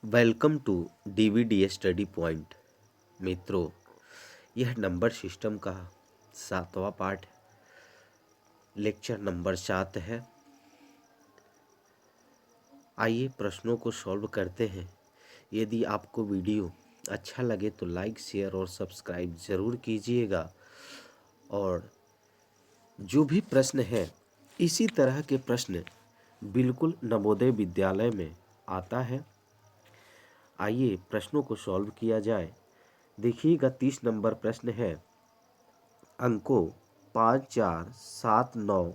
Welcome to DVD study point. मित्रों, यह number system का 7वां पार्ट लेक्चर नंबर 7 है। आइए प्रश्नों को सॉल्व करते हैं। यदि आपको वीडियो अच्छा लगे तो लाइक, शेयर और सब्सक्राइब ज़रूर कीजिएगा। और जो भी प्रश्न है, इसी तरह के प्रश्न बिल्कुल नवोदय विद्यालय में आता है। आइए प्रश्नों को सॉल्व किया जाए। देखिएगा 30 नंबर प्रश्न है। अंकों 5, 4, 7, 9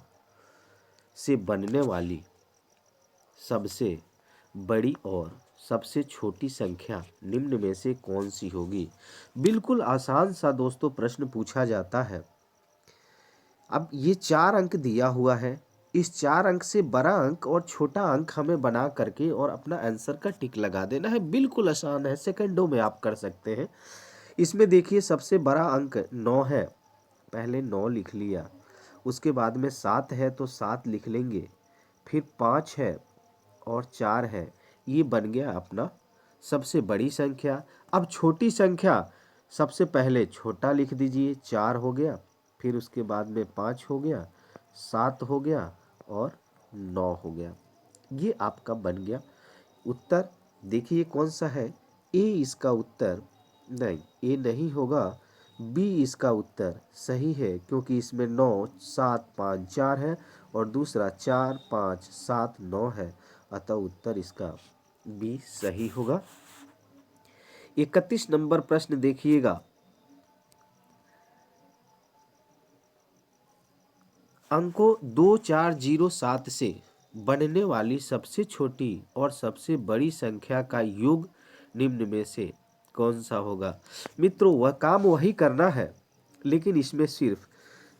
से बनने वाली सबसे बड़ी और सबसे छोटी संख्या निम्न में से कौन सी होगी। बिल्कुल आसान सा दोस्तों प्रश्न पूछा जाता है। अब ये 4 अंक दिया हुआ है। इस 4 अंक से बड़ा अंक और छोटा अंक हमें बना करके और अपना आंसर का टिक लगा देना है। बिल्कुल आसान है, सेकंडों में आप कर सकते हैं। इसमें देखिए सबसे बड़ा अंक 9 है, पहले 9 लिख लिया। उसके बाद में 7 है तो 7 लिख लेंगे। फिर 5 है और 4 है। ये बन गया अपना सबसे बड़ी संख्या। अब छोटी संख्या, सबसे पहले छोटा लिख दीजिए, 4 हो गया। फिर उसके बाद में 5 हो गया, 7 हो गया और 9 हो गया। ये आपका बन गया उत्तर। देखिए कौन सा है। ए इसका उत्तर नहीं, ए नहीं होगा, बी इसका उत्तर सही है, क्योंकि इसमें 9, 7, 5, 4 है और दूसरा 4, 5, 7, 9 है। अतः उत्तर इसका बी सही होगा। 31 नंबर प्रश्न देखिएगा। अंकों 2, 4, 0, 7 से बनने वाली सबसे छोटी और सबसे बड़ी संख्या का योग निम्न में से कौन सा होगा। मित्रों, वह काम वही करना है, लेकिन इसमें सिर्फ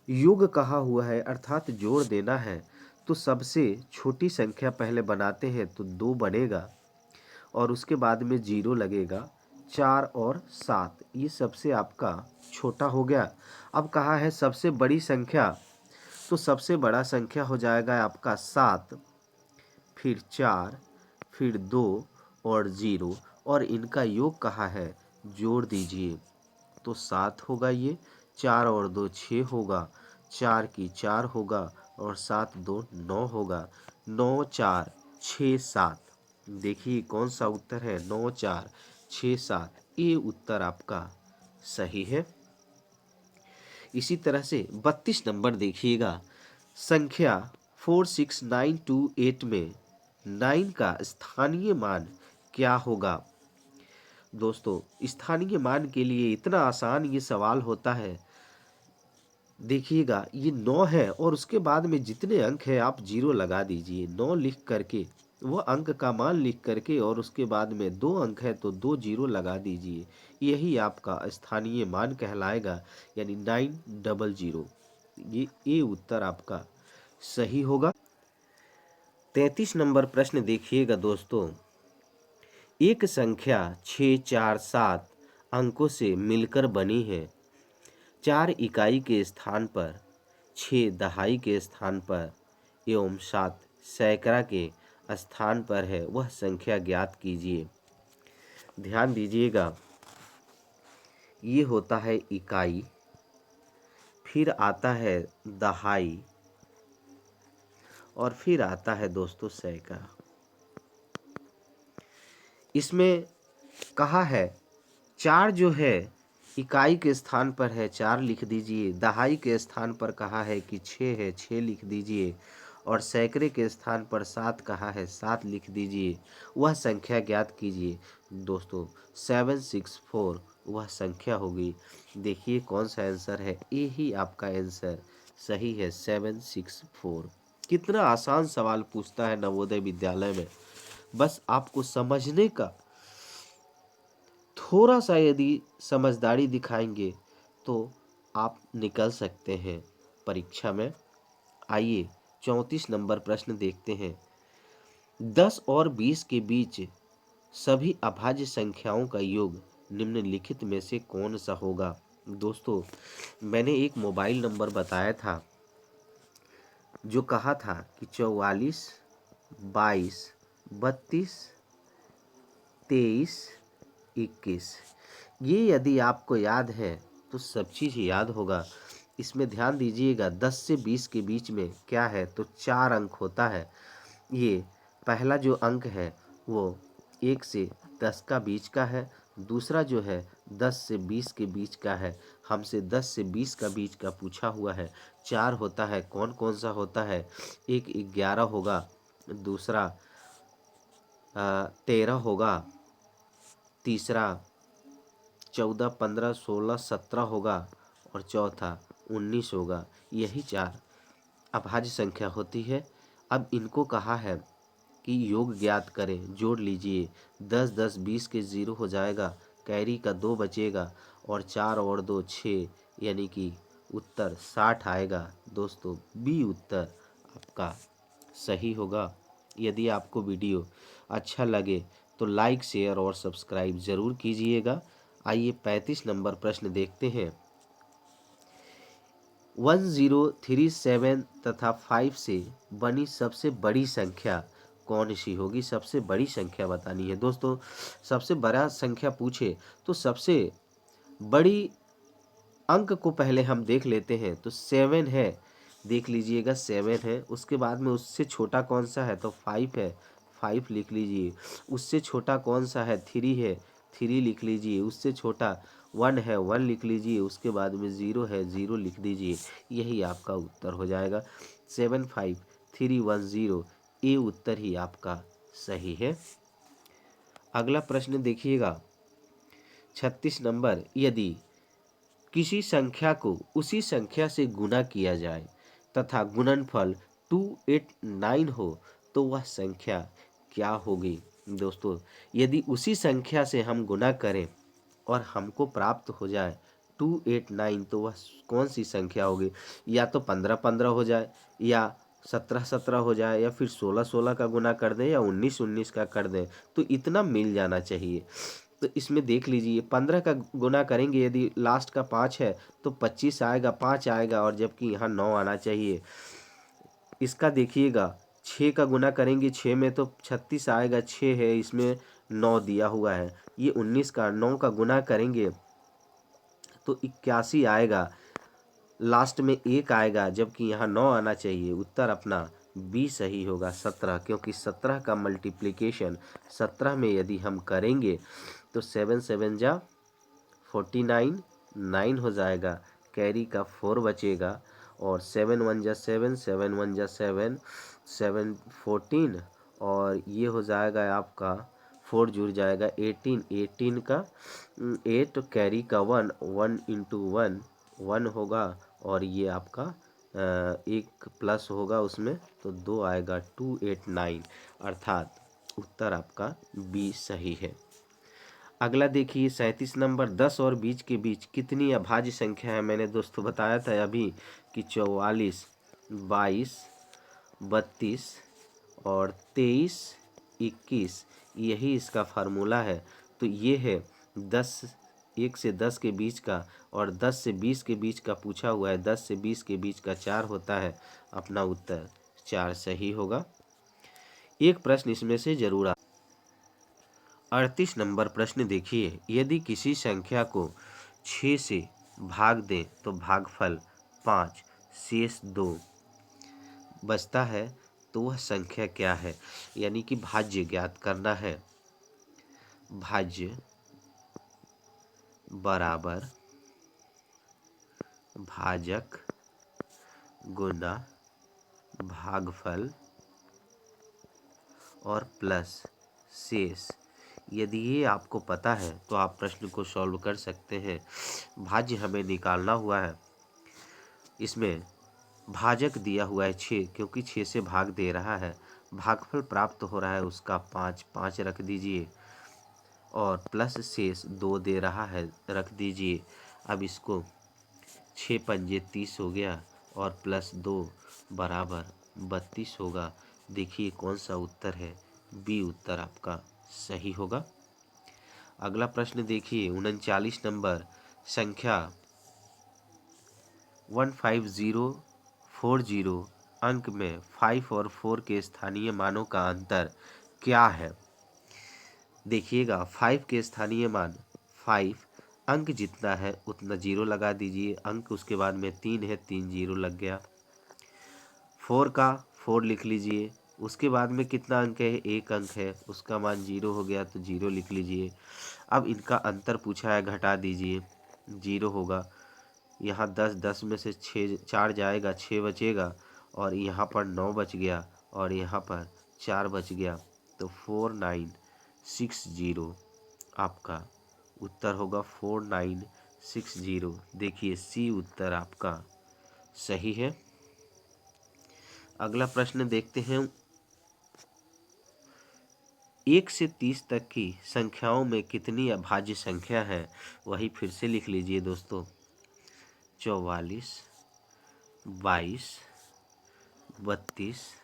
योग कहा हुआ है, अर्थात जोड़ देना है। तो सबसे छोटी संख्या पहले बनाते हैं तो 2 बनेगा और उसके बाद में 0 लगेगा। 4 और 7 ये सबसे आपका छोटा हो गया। अब कहा है सबसे बड़ी संख्या, तो सबसे बड़ा संख्या हो जाएगा आपका 7, फिर 4, फिर 2 और 0, और इनका योग कहा है जोड़ दीजिए तो 7 होगा। ये 4 और 2 6 होगा, 4 की 4 होगा और 7 2 9 होगा। 9, 4, 6, 7। देखिए कौन सा उत्तर है। 9, 4, 6, 7 ये उत्तर आपका सही है। इसी तरह से 32 नंबर देखिएगा। संख्या 46928 में 9 का स्थानीय मान क्या होगा। दोस्तों, स्थानीय मान के लिए इतना आसान ये सवाल होता है। देखिएगा ये 9 है और उसके बाद में जितने अंक है आप 0 लगा दीजिए। 9 लिख करके वो अंक का मान लिख करके और उसके बाद में 2 अंक है तो 2 0 लगा दीजिए। यही आपका स्थानीय मान कहलाएगा, यानी 900। ये उत्तर आपका सही होगा। 33 नंबर प्रश्न देखिएगा दोस्तों। एक संख्या 6, 4, 7 अंकों से मिलकर बनी है। 4 इकाई के स्थान पर, 6 दहाई के स्थान पर एवं 7 सैकड़ा के स्थान पर है, वह संख्या ज्ञात कीजिए। ध्यान दीजिएगा, ये होता है इकाई, फिर आता है दहाई और फिर आता है दोस्तों सैकड़ा। इसमें कहा है 4 जो है इकाई के स्थान पर है, 4 लिख दीजिए। दहाई के स्थान पर कहा है कि 6 है, 6 लिख दीजिए। और सैकड़े के स्थान पर 7 कहा है, 7 लिख दीजिए। वह संख्या ज्ञात कीजिए। दोस्तों 764 वह संख्या होगी। देखिए कौन सा आंसर है। यही आपका आंसर सही है, 764। कितना आसान सवाल पूछता है नवोदय विद्यालय में। बस आपको समझने का थोड़ा सा यदि समझदारी दिखाएंगे तो आप निकल सकते हैं परीक्षा में। आइए 34 नंबर प्रश्न देखते हैं। 10 और 20 के बीच सभी अभाज्य संख्याओं का योग निम्नलिखित में से कौन सा होगा। दोस्तों, मैंने एक मोबाइल नंबर बताया था जो कहा था कि 44, 22, 32 23, 21। ये यदि आपको याद है तो सब चीज़ याद होगा। इसमें ध्यान दीजिएगा 10 से 20 के बीच में क्या है तो 4 अंक होता है। ये पहला जो अंक है वो 1 से 10 का बीच का है, दूसरा जो है 10 से 20 के बीच का है। हमसे 10 से 20 का बीच का पूछा हुआ है। 4 होता है, कौन कौन सा होता है? एक 11 होगा, दूसरा 13 होगा, तीसरा 14, 15, 16, 17 होगा और चौथा 19 होगा। यही 4 अभाज्य संख्या होती है। अब इनको कहा है कि योग ज्ञात करें, जोड़ लीजिए। 10 10 20 के 0 हो जाएगा, कैरी का 2 बचेगा और 4 और 2 6, यानी कि उत्तर 60 आएगा। दोस्तों बी उत्तर आपका सही होगा। यदि आपको वीडियो अच्छा लगे तो लाइक शेयर और सब्सक्राइब ज़रूर कीजिएगा। आइए 35 नंबर प्रश्न देखते हैं। 1037 तथा 5 से बनी सबसे बड़ी संख्या कौन सी होगी? सबसे बड़ी संख्या बतानी है दोस्तों। सबसे बड़ा संख्या पूछे तो सबसे बड़ी अंक को पहले हम देख लेते हैं। तो 7 है, देख लीजिएगा 7 है। उसके बाद में उससे छोटा कौन सा है तो 5 है, 5 लिख लीजिए। उससे छोटा कौन सा है 3 है, 3 लिख लीजिए। उससे छोटा 1 है, 1 लिख लीजिए। उसके बाद में 0 है, 0 लिख दीजिए। यही आपका उत्तर हो जाएगा 7 5 3 1 0। ये उत्तर ही आपका सही है। अगला प्रश्न देखिएगा 36 नंबर। यदि किसी संख्या को उसी संख्या से गुणा किया जाए तथा गुणनफल 289 हो तो वह संख्या क्या होगी? दोस्तों यदि उसी संख्या से हम गुणा करें और हमको प्राप्त हो जाए 289 तो वह कौन सी संख्या होगी? या तो 15 15 हो जाए, या 17 17 हो जाए, या फिर 16 16 का गुना कर दें, या 19 19 का कर दें। तो इतना मिल जाना चाहिए। तो इसमें देख लीजिए 15 का गुना करेंगे, यदि लास्ट का 5 है तो 25 आएगा, 5 आएगा, और जबकि यहाँ 9 आना चाहिए। इसका देखिएगा 6 का गुना करेंगे 6 में तो 36 आएगा, 6 है, इसमें 9 दिया हुआ है। ये 19 का 9 का गुना करेंगे तो 81 आएगा, लास्ट में 1 आएगा, जबकि यहाँ 9 आना चाहिए। उत्तर अपना बी सही होगा 17, क्योंकि 17 का मल्टीप्लिकेशन 17 में यदि हम करेंगे तो 7 7 जा 49, 9 हो जाएगा, कैरी का 4 बचेगा, और 7 1 जा 7, 7 1 जा 7, 7 14, और ये हो जाएगा आपका 4 जुड़ जाएगा 18, 18 का 8, कैरी का 1, 1 इंटू 1 1 होगा, और ये आपका एक प्लस होगा उसमें, तो 2 आएगा 289, अर्थात उत्तर आपका बी सही है। अगला देखिए 37 नंबर। 10 और 20 के बीच कितनी अभाज्य संख्या है? मैंने दोस्तों बताया था अभी कि 44, 22, 32 और 23, 21, यही इसका फार्मूला है। तो ये है 10, 1 से 10 के बीच का, और 10 से 20 के बीच का पूछा हुआ है। 10 से 20 के बीच का 4 होता है। अपना उत्तर 4 सही होगा। एक प्रश्न इसमें से जरूर 38 नंबर प्रश्न देखिए। यदि किसी संख्या को 6 से भाग दें तो भागफल 5 शेष 2 बचता है तो वह संख्या क्या है? यानी कि भाज्य ज्ञात करना है। भाज्य बराबर भाजक गुना भागफल और प्लस शेष। यदि ये आपको पता है तो आप प्रश्न को सॉल्व कर सकते हैं। भाज्य हमें निकालना हुआ है। इसमें भाजक दिया हुआ है 6, क्योंकि 6 से भाग दे रहा है। भागफल प्राप्त हो रहा है उसका 5, 5 रख दीजिए, और प्लस शेष 2 दे रहा है, रख दीजिए। अब इसको 6 पंजे 30 हो गया, और प्लस 2 बराबर 32 होगा। देखिए कौन सा उत्तर है? बी उत्तर आपका सही होगा। अगला प्रश्न देखिए 39 नंबर। संख्या 15040 अंक में 5 और 4 के स्थानीय मानों का अंतर क्या है? देखिएगा 5 के स्थानीय मान 5, अंक जितना है उतना 0 लगा दीजिए। अंक उसके बाद में 3 है, 3 0 लग गया। 4 का 4 लिख लीजिए। उसके बाद में कितना अंक है, 1 अंक है, उसका मान 0 हो गया तो 0 लिख लीजिए। अब इनका अंतर पूछा है, घटा दीजिए, 0 होगा। यहाँ 10, 10 में से 6 4 जाएगा, 6 बचेगा, और यहाँ पर 9 बच गया, और यहाँ पर 4 बच गया। तो 4960 आपका उत्तर होगा, 4960। देखिए सी उत्तर आपका सही है। अगला प्रश्न देखते हैं। 1 से 30 तक की संख्याओं में कितनी अभाज्य संख्या है? वही फिर से लिख लीजिए दोस्तों। 44, 22, 32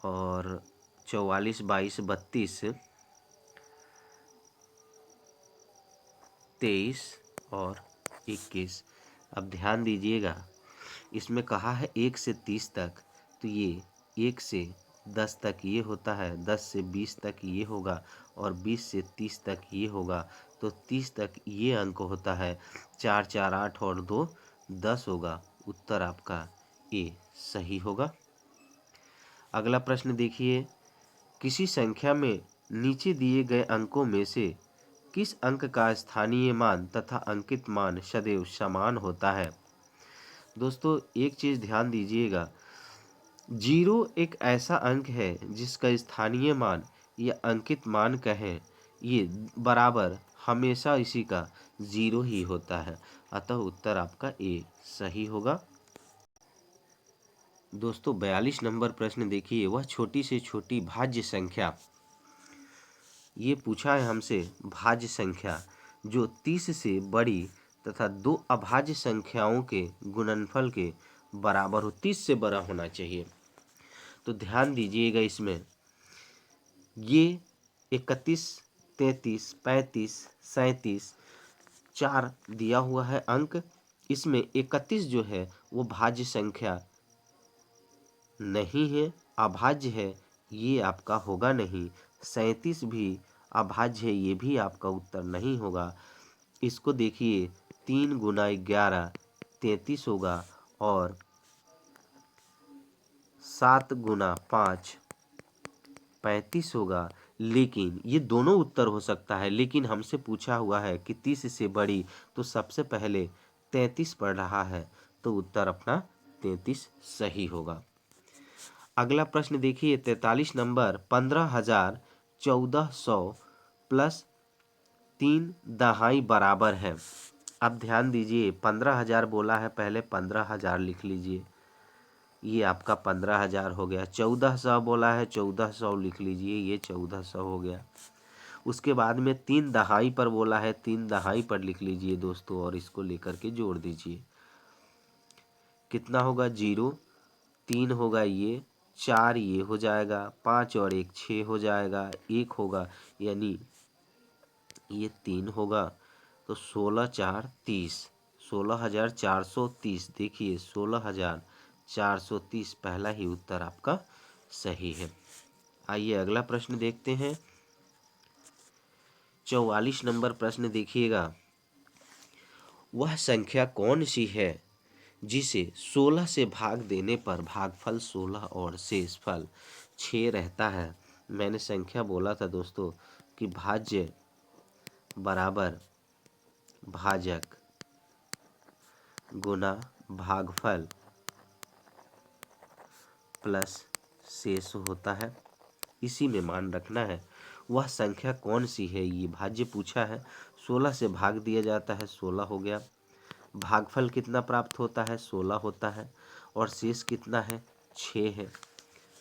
और 44, 22, 32, 23 और 21। अब ध्यान दीजिएगा, इसमें कहा है 1 से 30 तक, तो ये 1 से 10 तक ये होता है, 10 से 20 तक ये होगा, और 20 से 30 तक ये होगा। तो 30 तक ये अंक होता है। 4 4 8 और 2 10 होगा। उत्तर आपका ए सही होगा। अगला प्रश्न देखिए। किसी संख्या में नीचे दिए गए अंकों में से किस अंक का स्थानीय मान तथा अंकित मान सदैव समान होता है? दोस्तों एक चीज ध्यान दीजिएगा, 0 एक ऐसा अंक है जिसका स्थानीय मान या अंकित मान कहें, ये बराबर हमेशा इसी का 0 ही होता है। अतः उत्तर आपका ए सही होगा। दोस्तों 42 नंबर प्रश्न देखिए। वह छोटी से छोटी भाज्य संख्या, ये पूछा है हमसे, भाज्य संख्या जो 30 से बड़ी तथा दो अभाज्य संख्याओं के गुणनफल के बराबर हो, 30 से बड़ा होना चाहिए। तो ध्यान दीजिएगा, इसमें ये 31, 33, 35, 37 4 दिया हुआ है अंक। इसमें 31 जो है वो भाज्य संख्या नहीं है, अभाज्य है, ये आपका होगा नहीं। 37 भी अभाज्य है, ये भी आपका उत्तर नहीं होगा। इसको देखिए, 3 गुना 11 33 होगा, और 7 गुना 5 35 होगा। लेकिन ये दोनों उत्तर हो सकता है, लेकिन हमसे पूछा हुआ है कि 30 से बड़ी, तो सबसे पहले 33 पढ़ रहा है, तो उत्तर अपना 33 सही होगा। अगला प्रश्न देखिए 43 नंबर। 15,1400 प्लस 3 दहाई बराबर है। अब ध्यान दीजिए, 15,000 बोला है, पहले 15,000 लिख लीजिए, ये आपका 15,000 हो गया। 1400 बोला है, 1400 लिख लीजिए, ये 1400 हो गया। उसके बाद में 3 दहाई पर बोला है, 3 दहाई पर लिख लीजिए दोस्तों, और इसको लेकर के जोड़ दीजिए। कितना होगा? 0, 3 होगा, ये 4 ये हो जाएगा, 5 और 1 6 हो जाएगा, 1 होगा, यानी ये 3 होगा। तो 16 4 30, 16,430। देखिए 16,430 पहला ही उत्तर आपका सही है। आइए अगला प्रश्न देखते हैं। 44 नंबर प्रश्न देखिएगा। वह संख्या कौन सी है जिसे 16 से भाग देने पर भागफल 16 और शेषफल 6 रहता है? मैंने संख्या बोला था दोस्तों कि भाज्य बराबर भाजक गुना भागफल प्लस शेष होता है, इसी में मान रखना है। वह संख्या कौन सी है, ये भाज्य पूछा है। 16 से भाग दिया जाता है, 16 हो गया। भागफल कितना प्राप्त होता है? 16 होता है। और शेष कितना है? 6 है।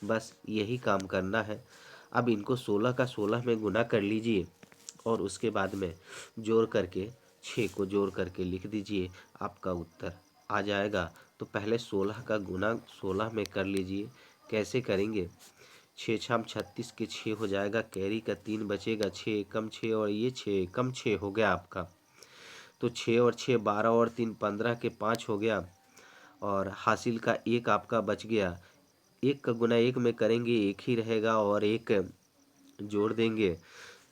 बस यही काम करना है। अब इनको 16 का 16 में गुना कर लीजिए, और उसके बाद में जोड़ करके 6 को जोड़ करके लिख दीजिए, आपका उत्तर आ जाएगा। तो पहले 16 का गुना 16 में कर लीजिए। कैसे करेंगे? 6 छम 36 के 6 हो जाएगा, कैरी का 3 बचेगा, 6 एकम 6 और ये 6 एकम 6 हो गया आपका। तो 6 और 6 12 और 3 15 के 5 हो गया, और हासिल का 1 आपका बच गया। 1 का गुना 1 में करेंगे 1 ही रहेगा, और 1 जोड़ देंगे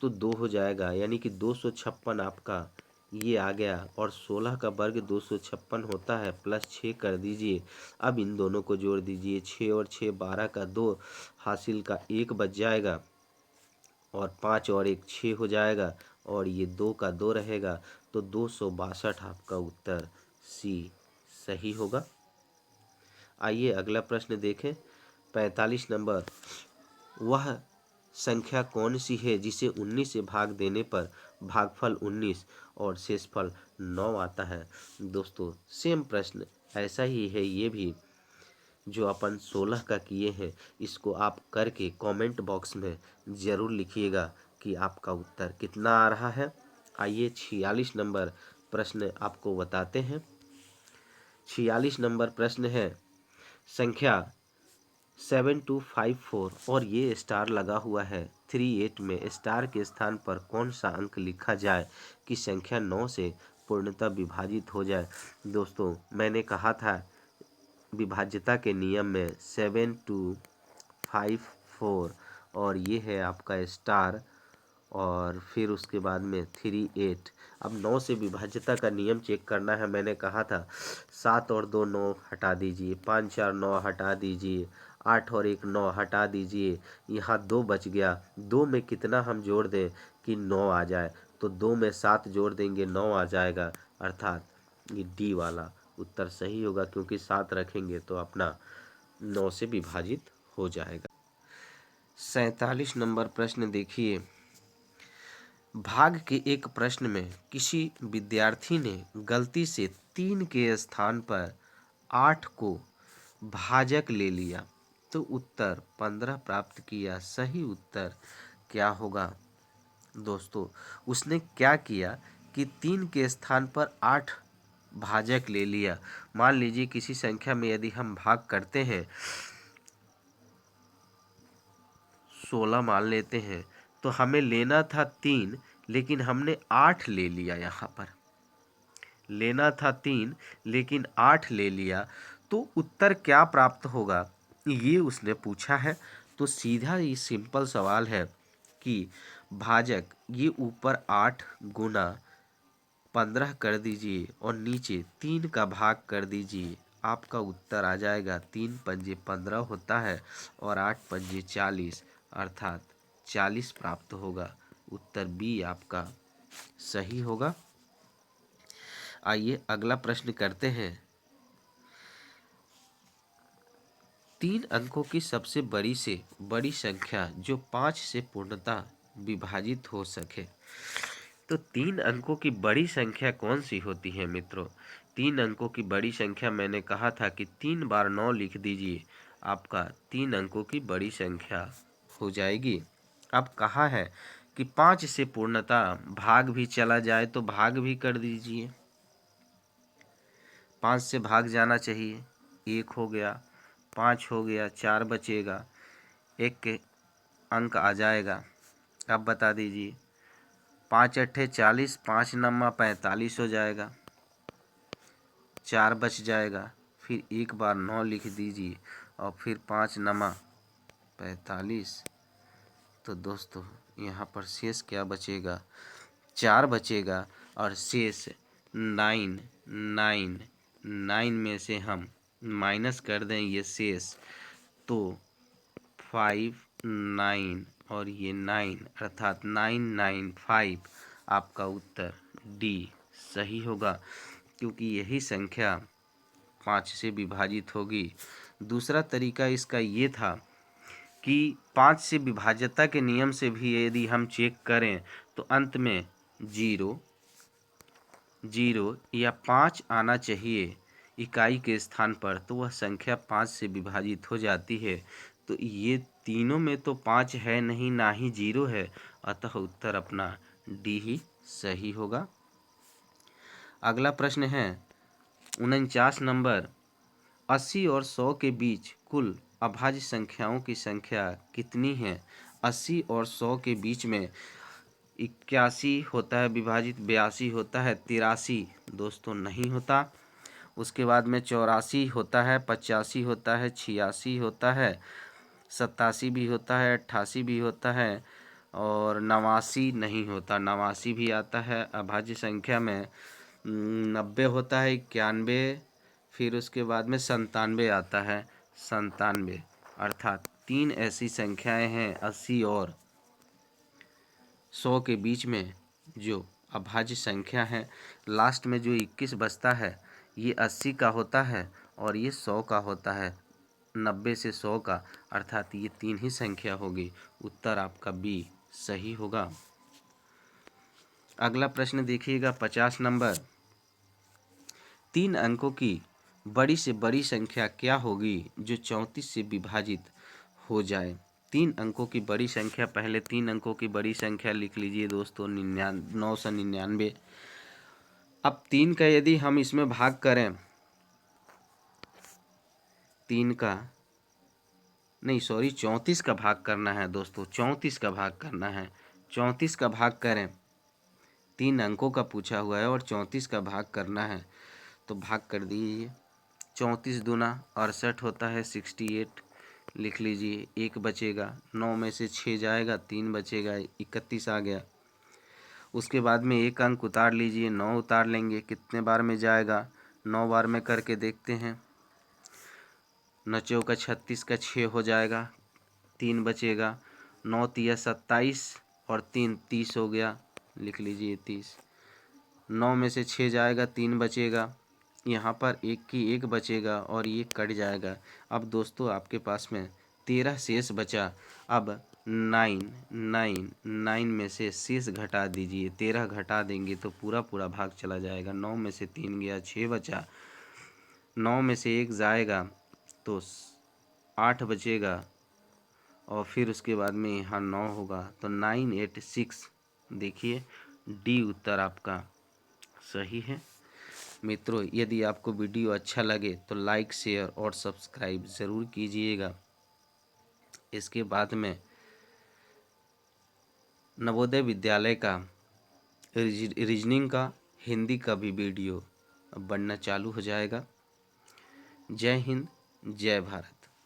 तो 2 हो जाएगा, यानी कि 256 आपका ये आ गया। और 16 का वर्ग 256 होता है, प्लस 6 कर दीजिए। अब इन दोनों को जोड़ दीजिए, 6 और 6 12 का 2 हासिल का 1 बच जाएगा, और 5 और 1 6 हो जाएगा, और ये 2 का 2 रहेगा, तो 262 आपका उत्तर सी सही होगा। आइए अगला प्रश्न देखें। 45 नंबर, वह संख्या कौन सी है जिसे 19 से भाग देने पर भागफल 19 और शेषफल 9 आता है। दोस्तों सेम प्रश्न ऐसा ही है, ये भी जो अपन 16 का किए हैं, इसको आप करके कमेंट बॉक्स में ज़रूर लिखिएगा कि आपका उत्तर कितना आ रहा है। आइए 46 नंबर प्रश्न आपको बताते हैं। 46 नंबर प्रश्न है, संख्या 7254 और ये स्टार लगा हुआ है 38 में, स्टार के स्थान पर कौन सा अंक लिखा जाए कि संख्या 9 से पूर्णतः विभाजित हो जाए। दोस्तों मैंने कहा था विभाज्यता के नियम में 7254, और ये है आपका स्टार, और फिर उसके बाद में 38। अब 9 से विभाज्यता का नियम चेक करना है। मैंने कहा था 7 और 2 9 हटा दीजिए, 5 4 9 हटा दीजिए, 8 और 1 9 हटा दीजिए, यहाँ 2 बच गया। 2 में कितना हम जोड़ दें कि 9 आ जाए, तो 2 में 7 जोड़ देंगे 9 आ जाएगा, अर्थात ये डी वाला उत्तर सही होगा, क्योंकि 7 रखेंगे तो अपना 9 से विभाजित हो जाएगा। 47 नंबर प्रश्न देखिए। भाग के एक प्रश्न में किसी विद्यार्थी ने गलती से 3 के स्थान पर 8 को भाजक ले लिया तो उत्तर 15 प्राप्त किया। सही उत्तर क्या होगा। दोस्तों उसने क्या किया कि 3 के स्थान पर 8 भाजक ले लिया। मान लीजिए किसी संख्या में यदि हम भाग करते हैं, 16 मान लेते हैं, तो हमें लेना था 3, लेकिन हमने 8 ले लिया। यहाँ पर लेना था 3 लेकिन 8 ले लिया, तो उत्तर क्या प्राप्त होगा ये उसने पूछा है। तो सीधा ये सिंपल सवाल है कि भाजक ये ऊपर 8 गुना 15 कर दीजिए और नीचे 3 का भाग कर दीजिए, आपका उत्तर आ जाएगा। 3 पंजे 15 होता है और 8 पंजे 40, अर्थात 40 प्राप्त होगा। उत्तर बी आपका सही होगा। आइए अगला प्रश्न करते हैं। 3 अंकों की सबसे बड़ी से बड़ी संख्या जो 5 से पूर्णतः विभाजित हो सके। तो 3 अंकों की बड़ी संख्या कौन सी होती है मित्रों। 3 अंकों की बड़ी संख्या मैंने कहा था कि 3 बार 9 लिख दीजिए, आपका 3 अंकों की बड़ी संख्या हो जाएगी। अब कहा है कि 5 से पूर्णतः भाग भी चला जाए तो भाग भी कर दीजिए। 5 से भाग जाना चाहिए, 1 हो गया, 5 हो गया, 4 बचेगा, 1 के अंक आ जाएगा। अब बता दीजिए, 5 अट्ठे 40, 5 नम्मा 45 हो जाएगा, 4 बच जाएगा। फिर एक बार 9 लिख दीजिए और फिर 5 नम्मा 45। तो दोस्तों यहाँ पर शेष क्या बचेगा, 4 बचेगा, और शेष 9 9 9 में से हम माइनस कर दें ये शेष, तो 5 9 और ये 9, अर्थात 995 आपका उत्तर डी सही होगा, क्योंकि यही संख्या 5 से विभाजित होगी। दूसरा तरीका इसका ये था कि 5 से विभाज्यता के नियम से भी यदि हम चेक करें तो अंत में 0 0 या 5 आना चाहिए इकाई के स्थान पर, तो वह संख्या 5 से विभाजित हो जाती है। तो ये तीनों में तो 5 है नहीं, ना ही 0 है, अतः उत्तर अपना डी ही सही होगा। अगला प्रश्न है 49 नंबर, 80 और 100 के बीच कुल अभाज्य संख्याओं की संख्या कितनी है। 80 और 100 के बीच में 81 होता है विभाजित, 82 होता है, 83 दोस्तों नहीं होता। उसके बाद में 84 होता है, 85 होता है, 86 होता है, 87 भी होता है, 88 भी होता है, और 89 नहीं होता, 89 भी आता है। अभाज्य संख्या में 90 होता है, 91, फिर उसके बाद में 97 आता है, 97। अर्थात 3 ऐसी संख्याएं हैं 80 और 100 के बीच में जो अभाज्य संख्या है। लास्ट में जो 21 बचता है ये 80 का होता है और ये 100 का होता है, 90 से 100 का। अर्थात ये 3 ही संख्या होगी। उत्तर आपका बी सही होगा। अगला प्रश्न देखिएगा 50 नंबर। 3 अंकों की बड़ी से बड़ी संख्या क्या होगी जो 34 से विभाजित हो जाए? 3 अंकों की बड़ी संख्या, पहले 3 अंकों की बड़ी संख्या लिख लीजिए दोस्तों, 999। अब 3 का यदि हम इसमें भाग करें, 3 का नहीं, सॉरी, 34 का भाग करना है दोस्तों, 34 का भाग करना है। 34 का भाग करें, 3 अंकों का पूछा हुआ है और 34 का भाग करना है, तो भाग कर दीजिए। 34 दूना 68 होता है, 68 लिख लीजिए। 1 बचेगा, 9 में से 6 जाएगा, 3 बचेगा, 31 आ गया। उसके बाद में 1 अंक उतार लीजिए, 9 उतार लेंगे, कितने बार में जाएगा? 9 बार में करके देखते हैं। 9 चौका 36 का 6 हो जाएगा, 3 बचेगा, 9 तिया 27 और 3 30 हो गया, लिख लीजिए 30। 9 में से 6 जाएगा, 3 बचेगा, यहाँ पर 1 की 1 बचेगा और ये कट जाएगा। अब दोस्तों आपके पास में 13 शेष बचा। अब 9 में से शेष घटा दीजिए, 13 घटा देंगे तो पूरा पूरा भाग चला जाएगा। 9 में से 3 गया, 6 बचा, 9 में से 1 जाएगा तो 8 बचेगा और फिर उसके बाद में यहाँ 9 होगा, तो 986। देखिए डी उत्तर आपका सही है। मित्रों, यदि आपको वीडियो अच्छा लगे तो लाइक, शेयर और सब्सक्राइब ज़रूर कीजिएगा। इसके बाद में नवोदय विद्यालय का रीजनिंग का हिंदी का भी वीडियो बनना चालू हो जाएगा। जय हिंद, जय भारत।